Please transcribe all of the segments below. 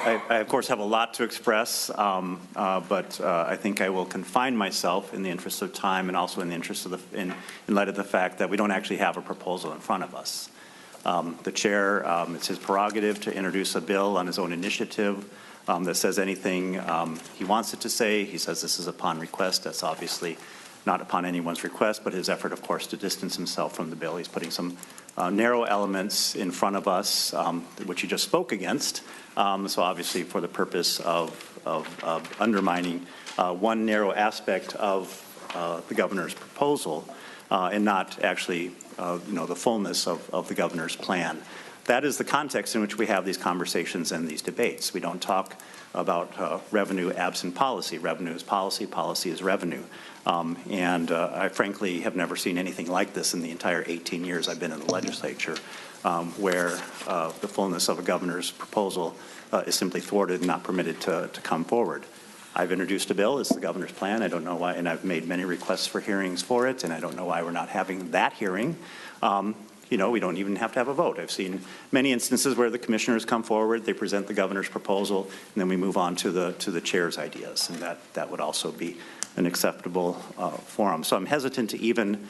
I, of course, have a lot to express, but I think I will confine myself in the interest of time and also in the interest of in light of the fact that we don't actually have a proposal in front of us. The chair, it's his prerogative to introduce a bill on his own initiative that says anything he wants it to say. He says this is upon request. That's obviously not upon anyone's request, but his effort, of course, to distance himself from the bill. He's putting some narrow elements in front of us, which he just spoke against. So obviously for the purpose of undermining one narrow aspect of the governor's proposal and not actually the fullness of the governor's plan. That is the context in which we have these conversations and these debates. We don't talk about revenue absent policy. Revenue is policy, policy is revenue. I frankly have never seen anything like this in the entire 18 years I've been in the legislature, where the fullness of a governor's proposal is simply thwarted and not permitted to come forward. I've introduced a bill. It's the governor's plan. I don't know why, and I've made many requests for hearings for it, and I don't know why we're not having that hearing. We don't even have to have a vote. I've seen many instances where the commissioners come forward, they present the governor's proposal, and then we move on to the chair's ideas, and that would also be an acceptable forum. So I'm hesitant to even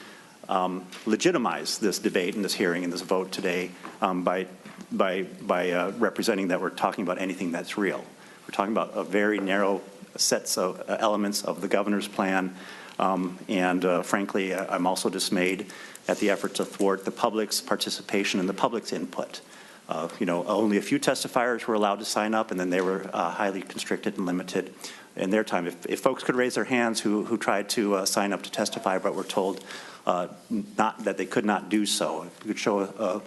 legitimize this debate and this hearing and this vote today by representing that we're talking about anything that's real. We're talking about a very narrow sets of elements of the governor's plan, frankly, I'm also dismayed at the effort to thwart the public's participation and the public's input. Only a few testifiers were allowed to sign up, and then they were highly constricted and limited in their time. If folks could raise their hands who tried to sign up to testify but were told that they could not do so, if we could show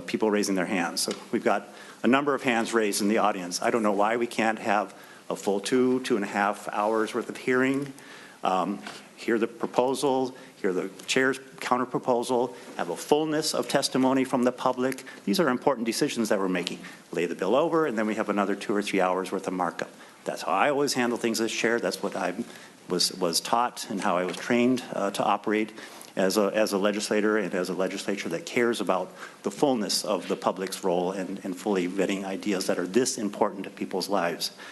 people raising their hands. So we've got a number of hands raised in the audience. I don't know why we can't have a full 2.5 hours worth of hearing, hear the proposal, hear the chair's counter-proposal, have a fullness of testimony from the public. These are important decisions that we're making. Lay the bill over, and then we have another 2 or 3 hours worth of markup. That's how I always handle things as chair. That's what I was taught and how I was trained to operate as a legislator and as a legislature that cares about the fullness of the public's role and fully vetting ideas that are this important to people's lives.